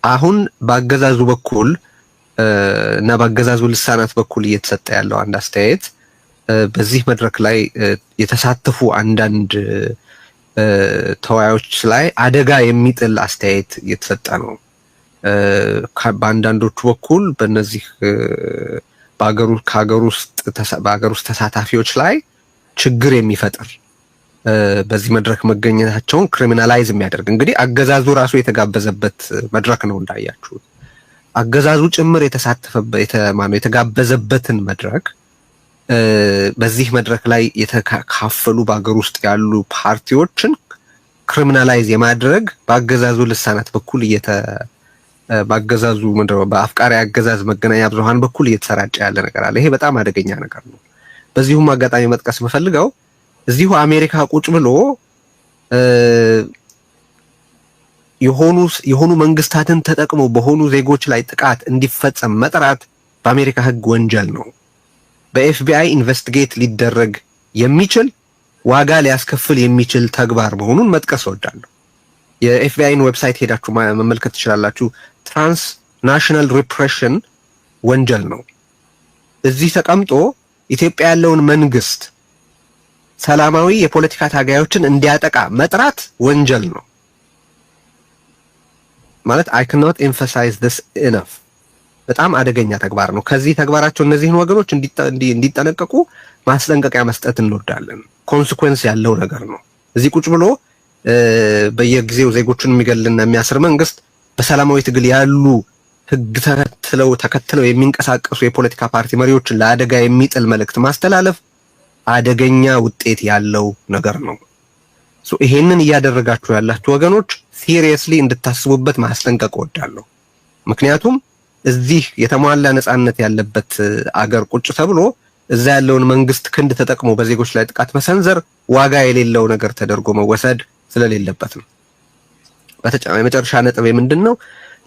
አሁን በአገዛዙ በኩል እና በአገዛዙ ልሳናት በኩል እየተሰጠ ያለው አንድ አስተያየት በዚህ መድረክ ላይ የተሳተፉ አንዳንድ ተወያዮች ላይ አደጋ የሚጥል አስተያየት እየተሰጠ ነው። በአንዳንዶቹ በኩል በእነዚህ በአገር ውስጥ ተሳታፊዎች ላይ ችግር የሚፈጥር በዚህ መድረክ መገኘታቸውን ክሪሚናላይዝ የሚያደርግ እንግዲህ አገዛዙ ራሱ የተጋበዘበት መድረክ ነው እንዳያችሁት። አገዛዙ ጭምር የተጋበዘበትን መድረክ በዚህ መድረክ ላይ የተካፈሉ በአገር ውስጥ ያሉ ፓርቲዎችን ክሪሚናላይዝ የማድረግ በአገዛዙ ልሳናት በኩል በአገዛዙ በአፍቃሪ አገዛዝ መገናኛ ብዙሃን በኩል እየተሰራጨ ያለ ነገር አለ። ይሄ በጣም አደገኛ ነገር ነው። በዚሁም አጋጣሚ መጥቀስ የምፈልገው እዚሁ አሜሪካ ቁጭ ብሎ የሆኑ መንግስታትን ተጠቅሞ በሆኑ ዜጎች ላይ ጥቃት እንዲፈጸም መጥራት በአሜሪካ ሕግ ወንጀል ነው። በኤፍቢአይ ኢንቨስቲጌት ሊደረግ የሚችል ዋጋ ሊያስከፍል የሚችል ተግባር መሆኑን መጥቀስ እወዳለሁ። የኤፍቢአይን ዌብሳይት ሄዳችሁ መመልከት ትችላላችሁ። ትራንስናሽናል ሪፕሬሽን ወንጀል ነው። እዚህ ተቀምጦ ኢትዮጵያ ያለውን መንግስት ሰላማዊ የፖለቲካ ታጋዮችን እንዲያጠቃ መጥራት ወንጀል ነው ማለት I cannot emphasize this enough። በጣም አደገኛ ተግባር ነው። ከዚህ ተግባራቸው እነዚህን ወገኖች እንዲጠነቀቁ ማስጠንቀቂያ መስጠት እንወዳለን። ኮንሲኩዌንስ ያለው ነገር ነው። እዚህ ቁጭ ብሎ በየጊዜው ዜጎችን የሚገልና የሚያስር መንግስት በሰላማዊ ትግል ያሉ ህግ ተከትለው የሚንቀሳቀሱ የፖለቲካ ፓርቲ መሪዎችን ለአደጋ የሚጥል መልእክት ማስተላለፍ አደገኛ ውጤት ያለው ነገር ነው። ይሄንን እያደረጋችሁ ያላችሁ ወገኖች ሲሪየስሊ እንድታስቡበት ማስጠንቀቅ እወዳለሁ። ምክንያቱም እዚህ የተሟላ ነጻነት ያለበት አገር ቁጭ ተብሎ እዛ ያለውን መንግስት ክንድ ተጠቅሞ በዜጎች ላይ ጥቃት መሰንዘር ዋጋ የሌለው ነገር ተደርጎ መወሰድ ስለሌለበት ነው። የመጨረሻ ነጥብ ምንድነው?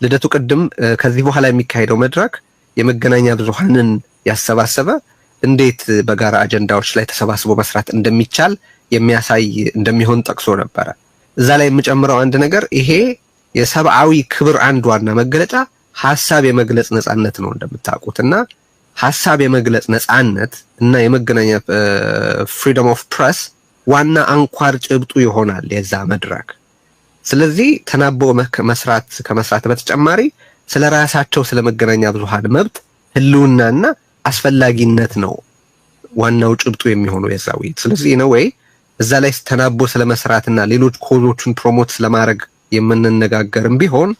ልደቱ ቅድም ከዚህ በኋላ የሚካሄደው መድረክ የመገናኛ ብዙሃንን ያሰባሰበ እንዴት በጋራ አጀንዳዎች ላይ ተሰባስቦ መስራት እንደሚቻል የሚያሳይ እንደሚሆን ጠቅሶ ነበረ። እዛ ላይ የምጨምረው አንድ ነገር ይሄ የሰብአዊ ክብር አንድ ዋና መገለጫ ሐሳብ የመግለጽ ነጻነት ነው እንደምታውቁትና ሐሳብ የመግለጽ ነጻነት እና የመገናኛ ፍሪደም ኦፍ ፕሬስ ዋና አንኳር ጭብጡ ይሆናል የዛ መድረክ። ስለዚህ ተናቦ ከመስራት በተጨማሪ ስለራሳቸው ስለመገናኛ ብዙሃን መብት ህልውናና አስፈላጊነት ነው ዋናው ጭብጡ የሚሆነው የዛ ውይይት። ስለዚህ ነው ወይ እዛ ላይ ተናቦ ስለመስራትና ሌሎች ኮዞችን ፕሮሞት ስለማድረግ የምንነጋገርም ቢሆን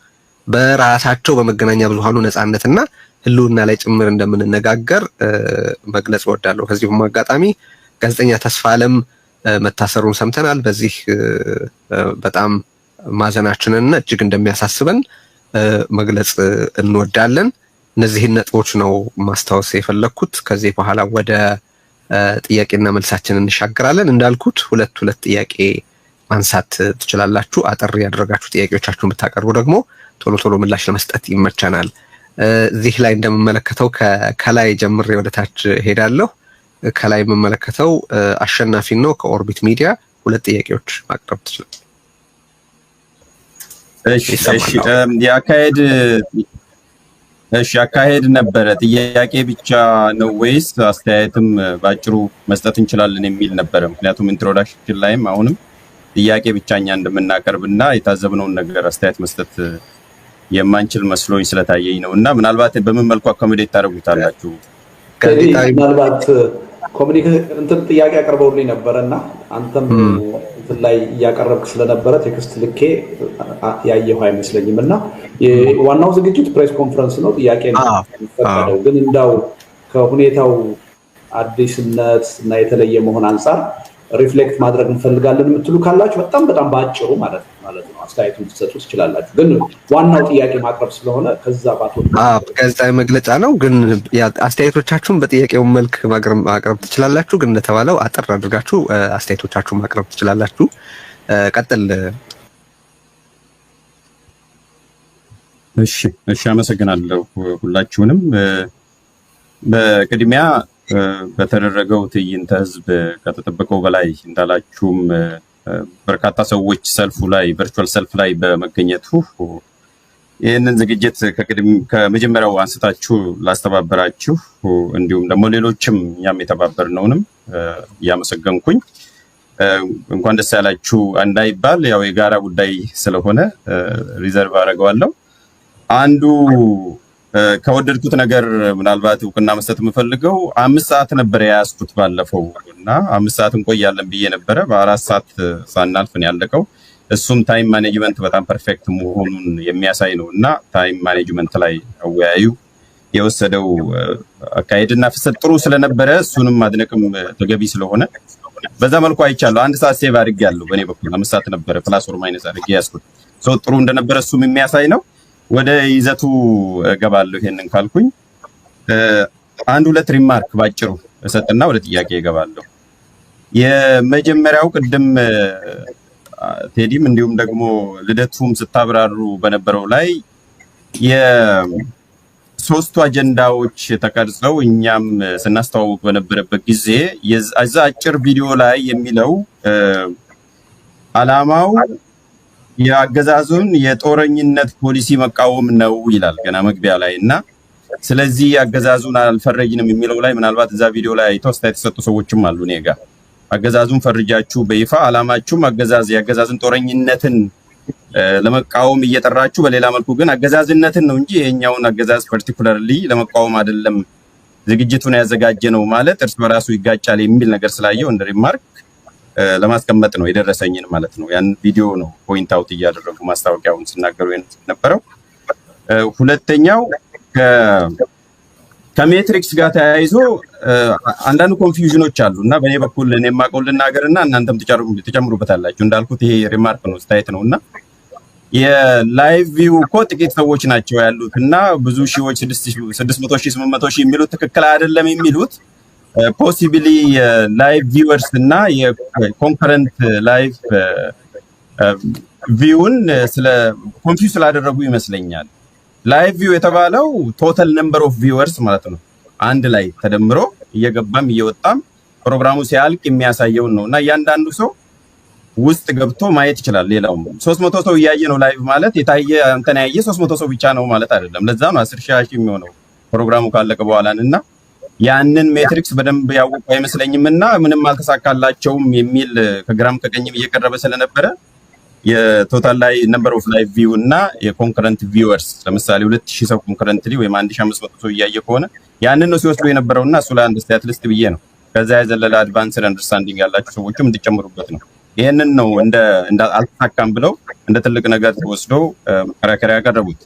በራሳቸው በመገናኛ ብዙሃኑ ነጻነትና ህልውና ላይ ጭምር እንደምንነጋገር መግለጽ እወዳለሁ። ከዚሁም አጋጣሚ ጋዜጠኛ ተስፋለም መታሰሩን ሰምተናል። በዚህ በጣም ማዘናችንና እጅግ እንደሚያሳስበን መግለጽ እንወዳለን። እነዚህን ነጥቦች ነው ማስታወስ የፈለኩት። ከዚህ በኋላ ወደ ጥያቄና መልሳችን እንሻገራለን። እንዳልኩት ሁለት ጥያቄ ማንሳት ትችላላችሁ። አጠር ያደረጋችሁ ጥያቄዎቻችሁን ብታቀርቡ ደግሞ ቶሎ ምላሽ ለመስጠት ይመቻናል። እዚህ ላይ እንደምመለከተው ከላይ ጀምሬ ወደ ታች ሄዳለሁ። ከላይ የምመለከተው አሸናፊ ነው ከኦርቢት ሚዲያ። ሁለት ጥያቄዎች ማቅረብ ትችላል። አካሄድ ነበረ። ጥያቄ ብቻ ነው ወይስ አስተያየትም ባጭሩ መስጠት እንችላለን የሚል ነበረ። ምክንያቱም ኢንትሮዳክሽን ላይም አሁንም ጥያቄ ብቻ እኛ እንደምናቀርብና የታዘብነውን ነገር አስተያየት መስጠት የማንችል መስሎኝ ስለታየኝ ነው። እና ምናልባት በምን መልኩ አኮሞዴት ታደርጉታላችሁ? ምናልባት እንትን ጥያቄ አቅርበውልኝ ነበረና አንተም እንትን ላይ እያቀረብክ ስለነበረ ቴክስት ልኬ ያየሁ አይመስለኝም። እና ዋናው ዝግጅት ፕሬስ ኮንፈረንስ ነው። ጥያቄ ነው የሚፈቀደው። ግን እንዳው ከሁኔታው አዲስነት እና የተለየ መሆን አንፃር ሪፍሌክት ማድረግ እንፈልጋለን የምትሉ ካላችሁ በጣም ባጭሩ ማለት ነው አስተያየቱን ትሰጡ ትችላላችሁ። ግን ዋናው ጥያቄ ማቅረብ ስለሆነ ከዛ ጋዜጣዊ መግለጫ ነው። ግን አስተያየቶቻችሁን በጥያቄው መልክ ማቅረብ ትችላላችሁ። ግን እንደተባለው አጠር አድርጋችሁ አስተያየቶቻችሁን ማቅረብ ትችላላችሁ። ቀጥል። እሺ አመሰግናለሁ ሁላችሁንም። በቅድሚያ በተደረገው ትዕይንተ ህዝብ ከተጠበቀው በላይ እንዳላችሁም በርካታ ሰዎች ሰልፉ ላይ ቨርቹዋል ሰልፍ ላይ በመገኘቱ ይህንን ዝግጅት ከመጀመሪያው አንስታችሁ ላስተባበራችሁ እንዲሁም ደግሞ ሌሎችም እኛም የተባበርነውንም እያመሰገንኩኝ እንኳን ደስ ያላችሁ እንዳይባል ያው የጋራ ጉዳይ ስለሆነ ሪዘርቭ አደርገዋለሁ። አንዱ ከወደድኩት ነገር ምናልባት እውቅና መስጠት የምፈልገው 5 ሰዓት ነበር የያዝኩት ባለፈው እና 5 ሰዓት እንቆያለን ብዬ ነበረ። በ4 ሰዓት ሳናልፍ ነው ያለቀው። እሱም ታይም ማኔጅመንት በጣም ፐርፌክት መሆኑን የሚያሳይ ነው እና ታይም ማኔጅመንት ላይ አወያዩ የወሰደው አካሄድና ፍሰት ጥሩ ስለነበረ እሱንም ማድነቅም ተገቢ ስለሆነ በዛ መልኩ አይቻለሁ። 1 ሰዓት ሴቭ አድርጌያለሁ በእኔ በኩል 5 ሰዓት ነበረ ፕላስ ኦር ማይነስ አድርጌ ያዝኩት። ጥሩ እንደነበረ እሱም የሚያሳይ ነው። ወደ ይዘቱ እገባለሁ። ይሄንን ካልኩኝ 1-2 ሪማርክ ባጭሩ እሰጥና ወደ ጥያቄ እገባለሁ። የመጀመሪያው ቅድም ቴዲም እንዲሁም ደግሞ ልደቱም ስታብራሩ በነበረው ላይ የሶስቱ አጀንዳዎች ተቀርጸው እኛም ስናስተዋውቅ በነበረበት ጊዜ የዛ አጭር ቪዲዮ ላይ የሚለው ዓላማው የአገዛዙን የጦረኝነት ፖሊሲ መቃወም ነው ይላል ገና መግቢያ ላይ እና ስለዚህ አገዛዙን አልፈረጅንም የሚለው ላይ ምናልባት እዛ ቪዲዮ ላይ አስተያየት የተሰጡ ሰዎችም አሉ። እኔ ጋር አገዛዙን ፈርጃችሁ በይፋ ዓላማችሁም የአገዛዝን ጦረኝነትን ለመቃወም እየጠራችሁ በሌላ መልኩ ግን አገዛዝነትን ነው እንጂ የኛውን አገዛዝ ፓርቲኩላርሊ ለመቃወም አይደለም ዝግጅቱን ያዘጋጀ ነው ማለት እርስ በራሱ ይጋጫል የሚል ነገር ስላየው እንደ ሪማርክ ለማስቀመጥ ነው የደረሰኝን ማለት ነው። ያን ቪዲዮ ነው ፖይንት አውት እያደረጉ ማስታወቂያውን ሲናገሩ የነበረው። ሁለተኛው ከሜትሪክስ ጋር ተያይዞ አንዳንድ ኮንፊውዥኖች አሉ እና በእኔ በኩል እኔ የማውቀው ልናገርና እናንተም ትጨምሩበታላችሁ። እንዳልኩት ይሄ ሪማርክ ነው ስታይት ነው እና የላይቭ ቪው እኮ ጥቂት ሰዎች ናቸው ያሉት እና ብዙ ሺዎች 600 ሺህ 800 ሺህ የሚሉት ትክክል አይደለም የሚሉት ፖሲብሊ ላይቭ ቪወርስ እና የኮንከረንት ላይቭ ቪውን ኮንፊውዝ ስላደረጉ ይመስለኛል። ላይቭ ቪው የተባለው ቶታል ነምበር ኦፍ ቪወርስ ማለት ነው። አንድ ላይ ተደምሮ እየገባም እየወጣም ፕሮግራሙ ሲያልቅ የሚያሳየውን ነው እና እያንዳንዱ ሰው ውስጥ ገብቶ ማየት ይችላል። ሌላው 300 ሰው እያየ ነው ላይቭ ማለት የታየ አንተን ያየ 300 ሰው ብቻ ነው ማለት አይደለም። ለዛ ነው 10,000 የሚሆነው ፕሮግራሙ ካለቀ በኋላና ያንን ሜትሪክስ በደንብ ያወቁ አይመስለኝም እና ምንም አልተሳካላቸውም የሚል ከግራም ከቀኝም እየቀረበ ስለነበረ የቶታል ላይ ነምበር ኦፍ ላይቭ ቪው እና የኮንከረንት ቪወርስ ለምሳሌ 2000 ሰው ኮንከረንትሊ ወይም 1500 ሰው እያየ ከሆነ ያንን ነው ሲወስዱ የነበረውና እሱ ላይ አንድ ስታት ሊስት ብዬ ነው። ከዛ የዘለለ አድቫንስድ አንደርስታንዲንግ ያላችሁ ሰዎችም እንድጨምሩበት ነው። ይሄንን ነው እንደ አልተሳካም ብለው እንደ ትልቅ ነገር ወስደው መከራከሪያ ያቀረቡት።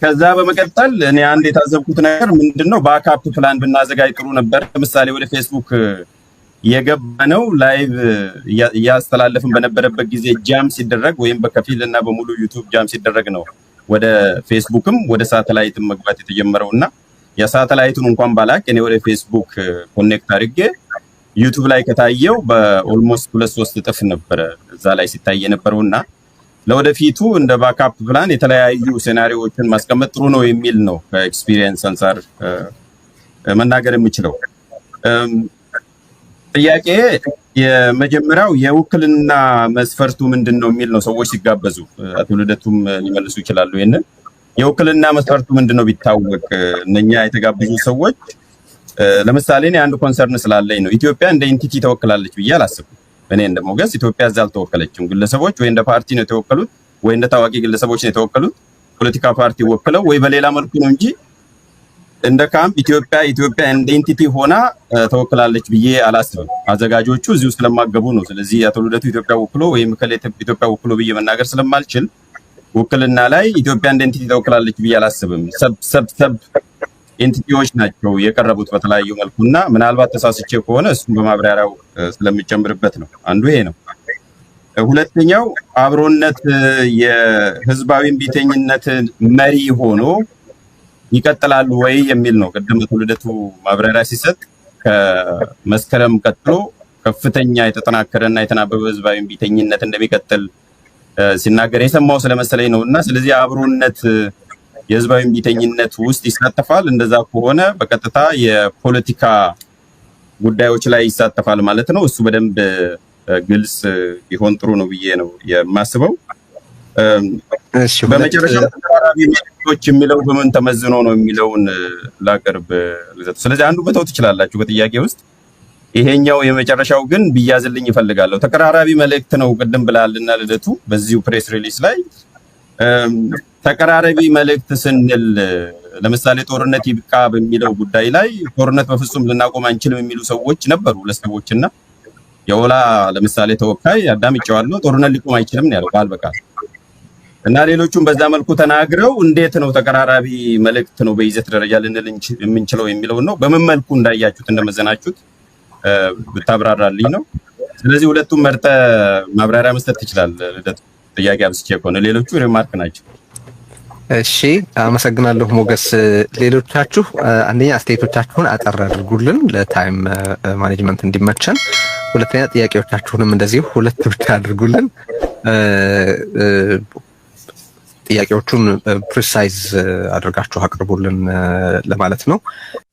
ከዛ በመቀጠል እኔ አንድ የታዘብኩት ነገር ምንድነው ባክአፕ ፕላን ብናዘጋጅ ጥሩ ነበር። ለምሳሌ ወደ ፌስቡክ የገባነው ላይቭ እያስተላለፍን በነበረበት ጊዜ ጃም ሲደረግ ወይም በከፊል እና በሙሉ ዩቲዩብ ጃም ሲደረግ ነው ወደ ፌስቡክም ወደ ሳተላይትም መግባት የተጀመረውና የሳተላይቱን እንኳን ባላቅ እኔ ወደ ፌስቡክ ኮኔክት አድርጌ ዩቲዩብ ላይ ከታየው በኦልሞስት 2-3 እጥፍ ነበረ እዛ ላይ ሲታይ የነበረውና ለወደፊቱ እንደ ባክአፕ ፕላን የተለያዩ ሴናሪዎችን ማስቀመጥ ጥሩ ነው የሚል ነው ከኤክስፒሪየንስ አንፃር መናገር የምችለው። ጥያቄ የመጀመሪያው የውክልና መስፈርቱ ምንድነው የሚል ነው። ሰዎች ሲጋበዙ አቶ ልደቱም ሊመልሱ ይችላሉ። ይሄንን የውክልና መስፈርቱ ምንድነው ቢታወቅ እነኛ የተጋበዙ ሰዎች ለምሳሌ እኔ አንድ ኮንሰርን ስላለኝ ነው ኢትዮጵያ እንደ ኢንቲቲ ተወክላለች ብዬ አላስብም። እኔ እንደሞገስ ኢትዮጵያ እዛ አልተወከለችም። ግለሰቦች ወይ እንደ ፓርቲ ነው የተወከሉት ወይ እንደ ታዋቂ ግለሰቦች ነው የተወከሉት ፖለቲካ ፓርቲ ወክለው ወይ በሌላ መልኩ ነው እንጂ እንደ ካምፕ ኢትዮጵያ እንደ ኢንቲቲ ሆና ተወክላለች ብዬ አላስብም። አዘጋጆቹ እዚሁ ስለማገቡ ነው። ስለዚህ አቶ ልደቱ ኢትዮጵያ ወክሎ ወይም ኢትዮጵያ ወክሎ ብዬ መናገር ስለማልችል ውክልና ላይ ኢትዮጵያ እንደ ኢንቲቲ ተወክላለች ብዬ አላስብም። ሰብ ኢንቲቲዎች ናቸው የቀረቡት በተለያዩ መልኩና ምናልባት ተሳስቼ ከሆነ እሱን በማብራሪያው ስለሚጨምርበት ነው። አንዱ ይሄ ነው። ሁለተኛው አብሮነት የህዝባዊ እምቢተኝነት መሪ ሆኖ ይቀጥላሉ ወይ የሚል ነው። ቅድም አቶ ልደቱ ማብራሪያ ሲሰጥ ከመስከረም ቀጥሎ ከፍተኛ የተጠናከረና የተናበበ ህዝባዊ እምቢተኝነት እንደሚቀጥል ሲናገር የሰማው ስለመሰለኝ ነውና ስለዚህ አብሮነት የህዝባዊ እምቢተኝነት ውስጥ ይሳተፋል። እንደዛ ከሆነ በቀጥታ የፖለቲካ ጉዳዮች ላይ ይሳተፋል ማለት ነው። እሱ በደንብ ግልጽ ቢሆን ጥሩ ነው ብዬ ነው የማስበው። እሺ በመጨረሻ ተቀራራቢ መልእክቶች የሚለው በምን ተመዝኖ ነው የሚለውን ላቀርብ ልዘት። ስለዚህ አንዱ በተው ትችላላችሁ በጥያቄ ውስጥ ይሄኛው የመጨረሻው ግን ቢያዝልኝ ይፈልጋለሁ። ተቀራራቢ መልእክት ነው ቅድም ብላልና ልደቱ በዚሁ ፕሬስ ሪሊስ ላይ ተቀራራቢ መልእክት ስንል ለምሳሌ ጦርነት ይብቃ በሚለው ጉዳይ ላይ ጦርነት በፍጹም ልናቆም አንችልም የሚሉ ሰዎች ነበሩ። ለሰዎችና የኦላ ለምሳሌ ተወካይ አዳምጬዋለሁ ጦርነት ሊቆም አይችልም ነው ያለው ቃል በቃል እና ሌሎቹም በዛ መልኩ ተናግረው እንዴት ነው ተቀራራቢ መልእክት ነው በይዘት ደረጃ ልንል የምንችለው የሚለው ነው። በምን መልኩ እንዳያችሁት እንደመዘናችሁት ብታብራራልኝ ነው። ስለዚህ ሁለቱም መርጠ ማብራሪያ መስጠት ትችላለህ። ልደቱ ጥያቄ አብስቼ ከሆነ ሌሎቹ ሪማርክ ናቸው። እሺ አመሰግናለሁ ሞገስ። ሌሎቻችሁ አንደኛ አስተያየቶቻችሁን አጠር አድርጉልን ለታይም ማኔጅመንት እንዲመቸን። ሁለተኛ ጥያቄዎቻችሁንም እንደዚሁ ሁለት ብቻ አድርጉልን። ጥያቄዎቹን ፕሪሳይዝ አድርጋችሁ አቅርቡልን ለማለት ነው።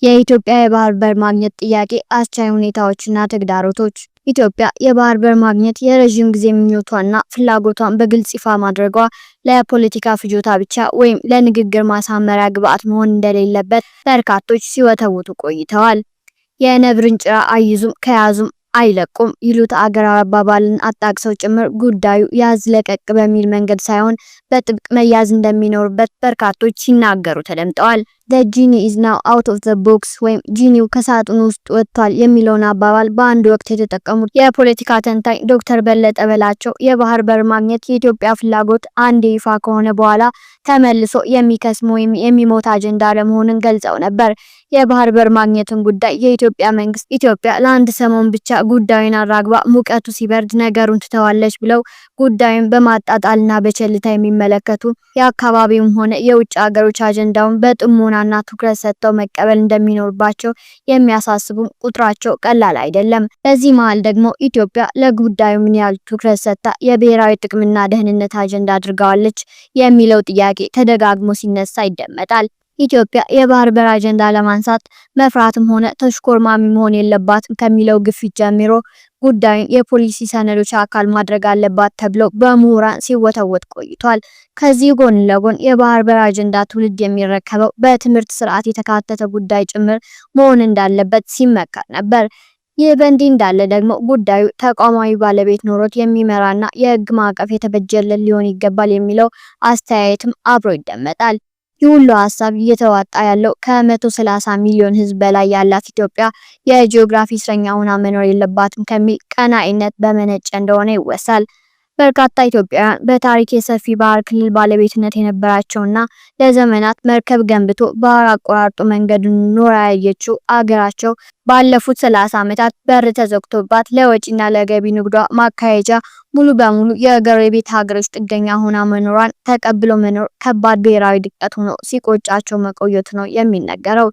የኢትዮጵያ የባህር በር ማግኘት ጥያቄ አስቻይ ሁኔታዎችና ተግዳሮቶች። ኢትዮጵያ የባህር በር ማግኘት የረጅም ጊዜ ምኞቷና ፍላጎቷን በግልጽ ይፋ ማድረጓ ለፖለቲካ ፍጆታ ብቻ ወይም ለንግግር ማሳመሪያ ግብአት መሆን እንደሌለበት በርካቶች ሲወተውቱ ቆይተዋል። የነብርን ጭራ አይዙም ከያዙም አይለቁም ይሉት አገራዊ አባባልን አጣቅሰው ጭምር ጉዳዩ ያዝ ለቀቅ በሚል መንገድ ሳይሆን በጥብቅ መያዝ እንደሚኖርበት በርካቶች ሲናገሩ ተደምጠዋል። the genie is now out of the box ወይም ጂኒው ከሳጥኑ ውስጥ ወጥቷል የሚለውን አባባል በአንድ ወቅት የተጠቀሙት የፖለቲካ ተንታኝ ዶክተር በለጠ በላቸው የባህር በር ማግኘት የኢትዮጵያ ፍላጎት አንድ ይፋ ከሆነ በኋላ ተመልሶ የሚከስም ወይም የሚሞት አጀንዳ ለመሆኑን ገልጸው ነበር። የባህር በር ማግኘትን ጉዳይ የኢትዮጵያ መንግስት ኢትዮጵያ ለአንድ ሰሞን ብቻ ጉዳዩን አራግባ ሙቀቱ ሲበርድ ነገሩን ትተዋለች ብለው ጉዳዩን በማጣጣልና በቸልታ የሚመለከቱ የአካባቢውም ሆነ የውጭ ሀገሮች አጀንዳውን በጥሞናና ትኩረት ሰጥተው መቀበል እንደሚኖርባቸው የሚያሳስቡ ቁጥራቸው ቀላል አይደለም። በዚህ መሃል ደግሞ ኢትዮጵያ ለጉዳዩ ምን ያህል ትኩረት ሰጥታ የብሔራዊ ጥቅምና ደህንነት አጀንዳ አድርጋዋለች የሚለው ጥያቄ ተደጋግሞ ሲነሳ ይደመጣል። ኢትዮጵያ የባህር በር አጀንዳ ለማንሳት መፍራትም ሆነ ተሽኮርማሚ መሆን የለባትም ከሚለው ግፊት ጀምሮ ጉዳዩን የፖሊሲ ሰነዶች አካል ማድረግ አለባት ተብሎ በምሁራን ሲወተወት ቆይቷል። ከዚህ ጎን ለጎን የባህር በር አጀንዳ ትውልድ የሚረከበው በትምህርት ስርዓት የተካተተ ጉዳይ ጭምር መሆን እንዳለበት ሲመከር ነበር። ይህ በእንዲህ እንዳለ ደግሞ ጉዳዩ ተቋማዊ ባለቤት ኖሮት የሚመራና የህግ ማዕቀፍ የተበጀለት ሊሆን ይገባል የሚለው አስተያየትም አብሮ ይደመጣል። ይህ ሁሉ ሀሳብ እየተዋጣ ያለው ከ130 ሚሊዮን ህዝብ በላይ ያላት ኢትዮጵያ የጂኦግራፊ እስረኛ ሆና መኖር የለባትም ከሚል ቀናኢነት በመነጨ እንደሆነ ይወሳል። በርካታ ኢትዮጵያውያን በታሪክ የሰፊ ባህር ክልል ባለቤትነት የነበራቸውና ለዘመናት መርከብ ገንብቶ ባህር አቆራርጦ መንገዱን ኖራ ያየችው አገራቸው ባለፉት 30 ዓመታት በር ተዘግቶባት ለወጪና ለገቢ ንግዷ ማካሄጃ ሙሉ በሙሉ የጎረቤት ሀገሮች ጥገኛ ሆና መኖሯን ተቀብሎ መኖር ከባድ ብሔራዊ ድቀት ሆኖ ሲቆጫቸው መቆየቱ ነው የሚነገረው።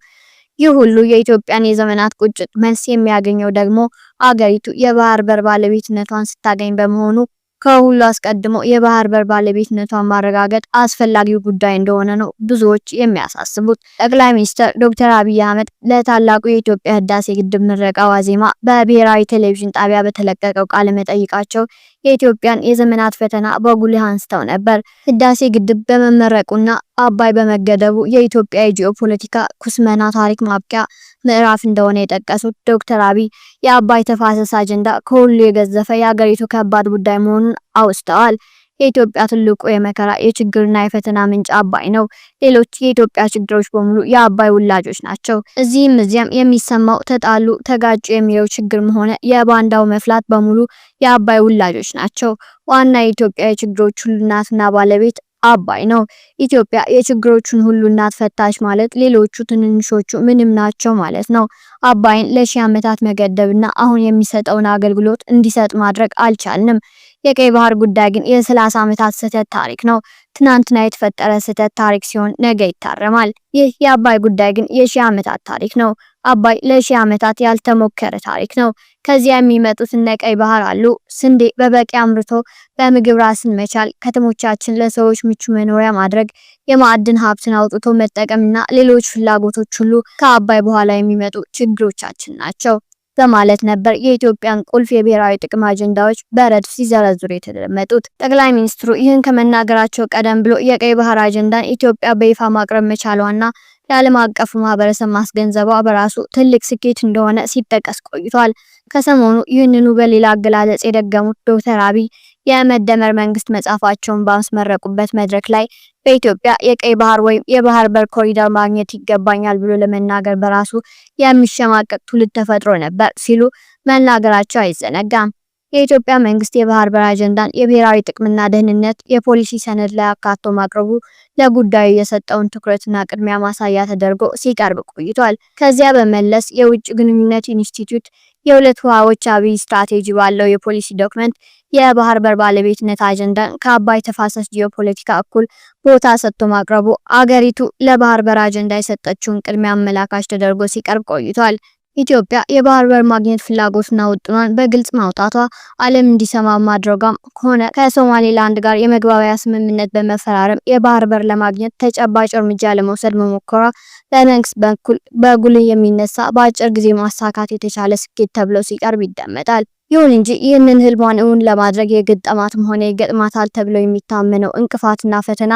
ይህ ሁሉ የኢትዮጵያን የዘመናት ቁጭት መልስ የሚያገኘው ደግሞ አገሪቱ የባህር በር ባለቤትነቷን ስታገኝ በመሆኑ ከሁሉ አስቀድሞ የባህር በር ባለቤትነቷን ማረጋገጥ አስፈላጊው ጉዳይ እንደሆነ ነው ብዙዎች የሚያሳስቡት። ጠቅላይ ሚኒስትር ዶክተር አብይ አህመድ ለታላቁ የኢትዮጵያ ህዳሴ ግድብ ምረቃ ዋዜማ በብሔራዊ ቴሌቪዥን ጣቢያ በተለቀቀው ቃለ መጠይቃቸው የኢትዮጵያን የዘመናት ፈተና በጉልህ አንስተው ነበር። ህዳሴ ግድብ በመመረቁና አባይ በመገደቡ የኢትዮጵያ የጂኦፖለቲካ ኩስመና ታሪክ ማብቂያ ምዕራፍ እንደሆነ የጠቀሱት ዶክተር አብይ የአባይ ተፋሰስ አጀንዳ ከሁሉ የገዘፈ የሀገሪቱ ከባድ ጉዳይ መሆኑን አውስተዋል። የኢትዮጵያ ትልቁ የመከራ የችግርና የፈተና ምንጭ አባይ ነው። ሌሎች የኢትዮጵያ ችግሮች በሙሉ የአባይ ውላጆች ናቸው። እዚህም እዚያም የሚሰማው ተጣሉ፣ ተጋጩ የሚለው ችግርም ሆነ የባንዳው መፍላት በሙሉ የአባይ ውላጆች ናቸው። ዋና የኢትዮጵያ የችግሮች ሁሉ እናትና ባለቤት አባይ ነው። ኢትዮጵያ የችግሮቹን ሁሉ እናት ፈታች ማለት ሌሎቹ ትንንሾቹ ምንም ናቸው ማለት ነው። አባይን ለሺህ ዓመታት መገደብና አሁን የሚሰጠውን አገልግሎት እንዲሰጥ ማድረግ አልቻልንም። የቀይ ባህር ጉዳይ ግን የ30 ዓመታት ስህተት ታሪክ ነው። ትናንትና የተፈጠረ ስህተት ታሪክ ሲሆን ነገ ይታረማል። ይህ የአባይ ጉዳይ ግን የሺህ ዓመታት ታሪክ ነው። አባይ ለሺህ ዓመታት ያልተሞከረ ታሪክ ነው። ከዚያ የሚመጡት እነ ቀይ ባህር አሉ። ስንዴ በበቂ አምርቶ በምግብ ራስን መቻል፣ ከተሞቻችን ለሰዎች ምቹ መኖሪያ ማድረግ፣ የማዕድን ሀብትን አውጥቶ መጠቀምና ሌሎች ፍላጎቶች ሁሉ ከአባይ በኋላ የሚመጡ ችግሮቻችን ናቸው። በማለት ነበር የኢትዮጵያን ቁልፍ የብሔራዊ ጥቅም አጀንዳዎች በረድፍ ሲዘረዝሩ የተደመጡት። ጠቅላይ ሚኒስትሩ ይህን ከመናገራቸው ቀደም ብሎ የቀይ ባህር አጀንዳን ኢትዮጵያ በይፋ ማቅረብ መቻሏና ለዓለም አቀፉ ማህበረሰብ ማስገንዘቧ በራሱ ትልቅ ስኬት እንደሆነ ሲጠቀስ ቆይቷል። ከሰሞኑ ይህንኑ በሌላ አገላለጽ የደገሙት ዶክተር አብይ የመደመር መንግስት መጽሐፋቸውን ባስመረቁበት መድረክ ላይ በኢትዮጵያ የቀይ ባህር ወይም የባህር በር ኮሪደር ማግኘት ይገባኛል ብሎ ለመናገር በራሱ የሚሸማቀቅ ትውልድ ተፈጥሮ ነበር ሲሉ መናገራቸው አይዘነጋም። የኢትዮጵያ መንግስት የባህር በር አጀንዳን የብሔራዊ ጥቅምና ደህንነት የፖሊሲ ሰነድ ላይ አካቶ ማቅረቡ ለጉዳዩ የሰጠውን ትኩረትና ቅድሚያ ማሳያ ተደርጎ ሲቀርብ ቆይቷል። ከዚያ በመለስ የውጭ ግንኙነት ኢንስቲትዩት የሁለት ውሃዎች አብይ ስትራቴጂ ባለው የፖሊሲ ዶክመንት የባህር በር ባለቤትነት አጀንዳን ከአባይ ተፋሰስ ጂኦፖለቲካ እኩል ቦታ ሰጥቶ ማቅረቡ አገሪቱ ለባህር በር አጀንዳ የሰጠችውን ቅድሚያ አመላካች ተደርጎ ሲቀርብ ቆይቷል። ኢትዮጵያ የባህር በር ማግኘት ፍላጎትና ውጥኗን በግልጽ ማውጣቷ ዓለም እንዲሰማ ማድረጓም ሆነ ከሶማሌላንድ ጋር የመግባቢያ ስምምነት በመፈራረም የባህር በር ለማግኘት ተጨባጭ እርምጃ ለመውሰድ መሞከሯ በመንግስት በኩል በጉልህ የሚነሳ በአጭር ጊዜ ማሳካት የተቻለ ስኬት ተብሎ ሲቀርብ ይደመጣል። ይሁን እንጂ ይህንን ህልሟን እውን ለማድረግ የገጠማትም ሆነ ይገጥማታል ተብሎ የሚታመነው እንቅፋትና ፈተና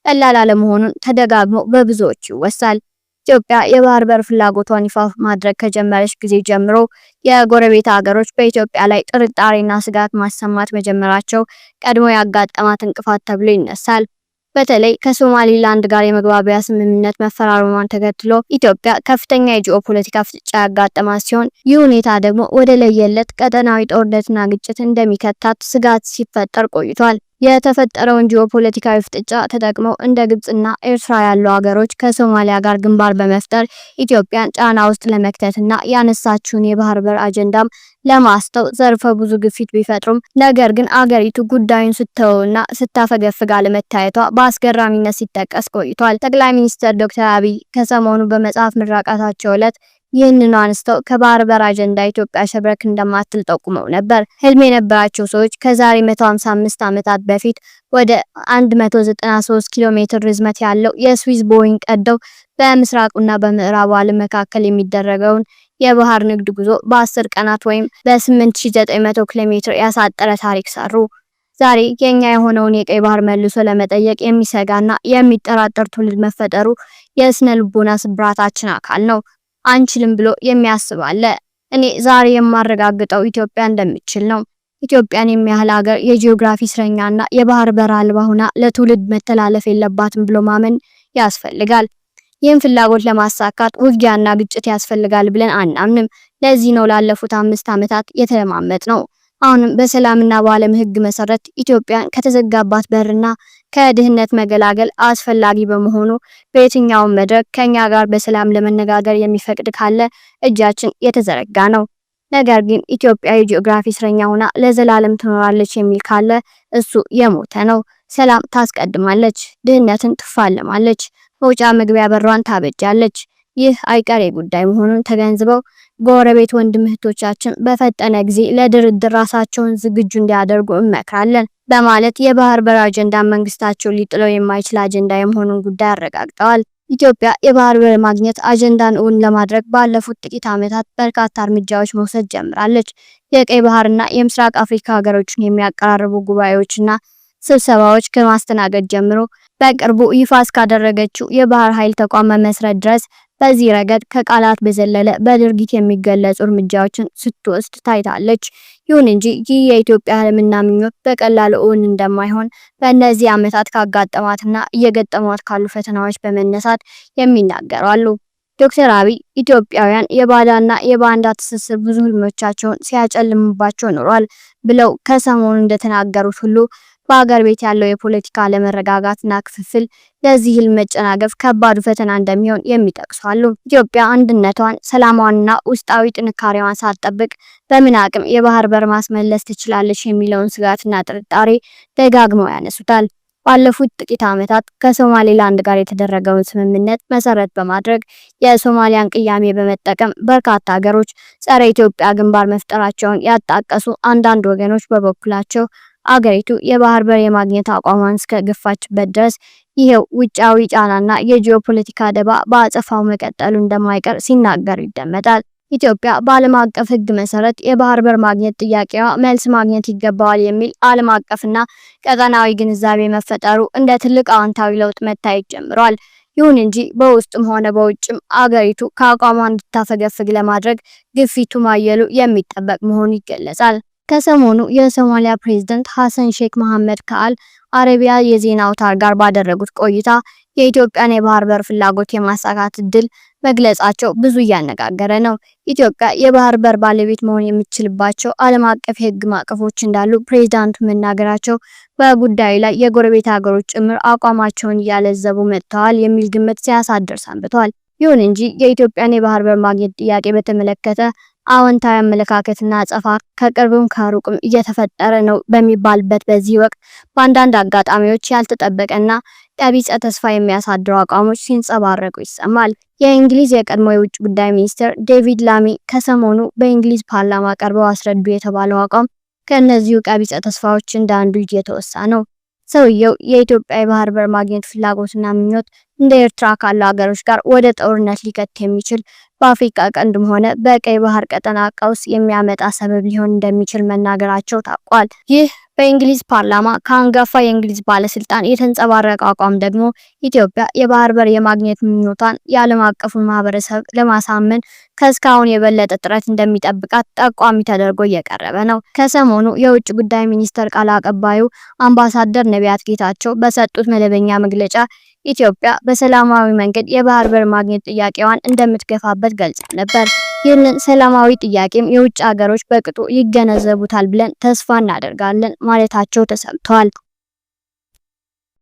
ቀላል አለመሆኑን ተደጋግሞ በብዙዎች ይወሳል። ኢትዮጵያ የባህር በር ፍላጎቷን ይፋ ማድረግ ከጀመረች ጊዜ ጀምሮ የጎረቤት ሀገሮች በኢትዮጵያ ላይ ጥርጣሬና ስጋት ማሰማት መጀመራቸው ቀድሞ ያጋጠማት እንቅፋት ተብሎ ይነሳል። በተለይ ከሶማሊላንድ ጋር የመግባቢያ ስምምነት መፈራረሟን ተከትሎ ኢትዮጵያ ከፍተኛ የጂኦፖለቲካ ፍጥጫ ያጋጠማት ሲሆን ይህ ሁኔታ ደግሞ ወደ ለየለት ቀጠናዊ ጦርነትና ግጭት እንደሚከታት ስጋት ሲፈጠር ቆይቷል። የተፈጠረውን ጂኦፖለቲካዊ ፍጥጫ ተጠቅመው እንደ ግብጽና ኤርትራ ያሉ ሀገሮች ከሶማሊያ ጋር ግንባር በመፍጠር ኢትዮጵያን ጫና ውስጥ ለመክተትና ያነሳችውን የባህር በር አጀንዳም ለማስተው ዘርፈ ብዙ ግፊት ቢፈጥሩም ነገር ግን አገሪቱ ጉዳዩን ስተውና ስታፈገፍግ አለመታየቷ በአስገራሚነት ሲጠቀስ ቆይቷል። ጠቅላይ ሚኒስትር ዶክተር አብይ ከሰሞኑ በመጽሐፍ ምረቃታቸው ዕለት ይህንን አንስተው ከባህር በር አጀንዳ ኢትዮጵያ ሸብረክ እንደማትል ጠቁመው ነበር። ህልም የነበራቸው ሰዎች ከዛሬ 155 ዓመታት በፊት ወደ 193 ኪሎ ሜትር ርዝመት ያለው የስዊዝ ቦይንግ ቀደው በምስራቁና በምዕራቡ ዓለም መካከል የሚደረገውን የባህር ንግድ ጉዞ በ10 ቀናት ወይም በ8900 ኪሎ ሜትር ያሳጠረ ታሪክ ሰሩ። ዛሬ የኛ የሆነውን የቀይ ባህር መልሶ ለመጠየቅ የሚሰጋና የሚጠራጠር ትውልድ መፈጠሩ የስነ ልቦና ስብራታችን አካል ነው። አንችልም ብሎ የሚያስብ አለ። እኔ ዛሬ የማረጋግጠው ኢትዮጵያ እንደምትችል ነው። ኢትዮጵያን የሚያህል ሀገር የጂኦግራፊ እስረኛና የባህር በር አልባ ሆና ለትውልድ መተላለፍ የለባትም ብሎ ማመን ያስፈልጋል። ይህን ፍላጎት ለማሳካት ውጊያና ግጭት ያስፈልጋል ብለን አናምንም። ለዚህ ነው ላለፉት 5 ዓመታት የተለማመጥ ነው። አሁንም በሰላምና በዓለም ሕግ መሰረት ኢትዮጵያን ከተዘጋባት በርና ከድህነት መገላገል አስፈላጊ በመሆኑ በየትኛውም መድረክ ከኛ ጋር በሰላም ለመነጋገር የሚፈቅድ ካለ እጃችን የተዘረጋ ነው። ነገር ግን ኢትዮጵያ የጂኦግራፊ እስረኛ ሆና ለዘላለም ትኖራለች የሚል ካለ እሱ የሞተ ነው። ሰላም ታስቀድማለች፣ ድህነትን ትፋለማለች፣ መውጫ መግቢያ በሯን ታበጃለች። ይህ አይቀሬ ጉዳይ መሆኑን ተገንዝበው ጎረቤት ወንድም እህቶቻችን በፈጠነ ጊዜ ለድርድር ራሳቸውን ዝግጁ እንዲያደርጉ እንመክራለን በማለት የባህር በር አጀንዳ መንግስታቸው ሊጥለው የማይችል አጀንዳ የመሆኑን ጉዳይ አረጋግጠዋል። ኢትዮጵያ የባህር በር ማግኘት አጀንዳን እውን ለማድረግ ባለፉት ጥቂት ዓመታት በርካታ እርምጃዎች መውሰድ ጀምራለች። የቀይ ባህርና የምስራቅ አፍሪካ ሀገሮችን የሚያቀራርቡ ጉባኤዎችና ስብሰባዎች ከማስተናገድ ጀምሮ በቅርቡ ይፋ እስካደረገችው የባህር ኃይል ተቋም መመስረት ድረስ በዚህ ረገድ ከቃላት በዘለለ በድርጊት የሚገለጹ እርምጃዎችን ስትወስድ ታይታለች። ይሁን እንጂ ይህ የኢትዮጵያ ህልምና ምኞት በቀላሉ እውን እንደማይሆን በእነዚህ ዓመታት ካጋጠማትና እየገጠሟት ካሉ ፈተናዎች በመነሳት የሚናገሩ አሉ። ዶክተር አብይ ኢትዮጵያውያን የባዳና የባንዳ ትስስር ብዙ ህልሞቻቸውን ሲያጨልምባቸው ኖሯል ብለው ከሰሞኑ እንደተናገሩት ሁሉ በአገር ቤት ያለው የፖለቲካ አለመረጋጋትና ክፍፍል ለዚህ ህልም መጨናገፍ ከባዱ ፈተና እንደሚሆን የሚጠቅሱ አሉ። ኢትዮጵያ አንድነቷን፣ ሰላሟንና ውስጣዊ ጥንካሬዋን ሳትጠብቅ በምን አቅም የባህር በር ማስመለስ ትችላለች የሚለውን ስጋትና ጥርጣሬ ደጋግመው ያነሱታል። ባለፉት ጥቂት ዓመታት ከሶማሌላንድ ጋር የተደረገውን ስምምነት መሰረት በማድረግ የሶማሊያን ቅያሜ በመጠቀም በርካታ ሀገሮች ጸረ ኢትዮጵያ ግንባር መፍጠራቸውን ያጣቀሱ አንዳንድ ወገኖች በበኩላቸው አገሪቱ የባህር በር የማግኘት አቋሟን እስከ ገፋችበት ድረስ ይሄው ውጫዊ ጫናና የጂኦፖለቲካ ደባ በአጸፋው መቀጠሉ እንደማይቀር ሲናገሩ ይደመጣል። ኢትዮጵያ በዓለም አቀፍ ሕግ መሰረት የባህር በር ማግኘት ጥያቄዋ መልስ ማግኘት ይገባዋል የሚል ዓለም አቀፍና ቀጠናዊ ግንዛቤ መፈጠሩ እንደ ትልቅ አዎንታዊ ለውጥ መታየት ጀምሯል። ይሁን እንጂ በውስጥም ሆነ በውጭም አገሪቱ ከአቋሟ እንድታፈገፍግ ለማድረግ ግፊቱ ማየሉ የሚጠበቅ መሆኑ ይገለጻል። ከሰሞኑ የሶማሊያ ፕሬዝዳንት ሐሰን ሼክ መሐመድ ከአል አረቢያ የዜና አውታር ጋር ባደረጉት ቆይታ የኢትዮጵያን የባህር በር ፍላጎት የማሳካት እድል መግለጻቸው ብዙ እያነጋገረ ነው። ኢትዮጵያ የባህር በር ባለቤት መሆን የምትችልባቸው ዓለም አቀፍ የሕግ ማዕቀፎች እንዳሉ ፕሬዝዳንቱ መናገራቸው በጉዳዩ ላይ የጎረቤት ሀገሮች ጭምር አቋማቸውን እያለዘቡ መጥተዋል የሚል ግምት ሲያሳድር ሰንብቷል። ይሁን እንጂ የኢትዮጵያን የባህር በር ማግኘት ጥያቄ በተመለከተ አዎንታዊ አመለካከትና አጸፋ ከቅርብም ከሩቅም እየተፈጠረ ነው በሚባልበት በዚህ ወቅት በአንዳንድ አጋጣሚዎች ያልተጠበቀና ቀቢጸ ተስፋ የሚያሳድሩ አቋሞች ሲንጸባረቁ ይሰማል። የእንግሊዝ የቀድሞ የውጭ ጉዳይ ሚኒስትር ዴቪድ ላሚ ከሰሞኑ በእንግሊዝ ፓርላማ ቀርበው አስረዱ የተባለው አቋም ከእነዚሁ ቀቢጸ ተስፋዎች እንዳንዱ እየተወሳ ነው። ሰውየው የኢትዮጵያ የባህር በር ማግኘት ፍላጎትና ምኞት እንደ ኤርትራ ካሉ ሀገሮች ጋር ወደ ጦርነት ሊከት የሚችል በአፍሪካ ቀንድም ሆነ በቀይ ባህር ቀጠና ቀውስ የሚያመጣ ሰበብ ሊሆን እንደሚችል መናገራቸው ታውቋል። ይህ በእንግሊዝ ፓርላማ ከአንጋፋ የእንግሊዝ ባለስልጣን የተንጸባረቀ አቋም ደግሞ ኢትዮጵያ የባህር በር የማግኘት ምኞቷን የዓለም አቀፉን ማህበረሰብ ለማሳመን ከእስካሁን የበለጠ ጥረት እንደሚጠብቃት ጠቋሚ ተደርጎ እየቀረበ ነው። ከሰሞኑ የውጭ ጉዳይ ሚኒስቴር ቃል አቀባዩ አምባሳደር ነቢያት ጌታቸው በሰጡት መደበኛ መግለጫ ኢትዮጵያ በሰላማዊ መንገድ የባህር በር ማግኘት ጥያቄዋን እንደምትገፋበት ገልጸው ነበር። ይህንን ሰላማዊ ጥያቄም የውጭ ሀገሮች በቅጡ ይገነዘቡታል ብለን ተስፋ እናደርጋለን ማለታቸው ተሰምቷል።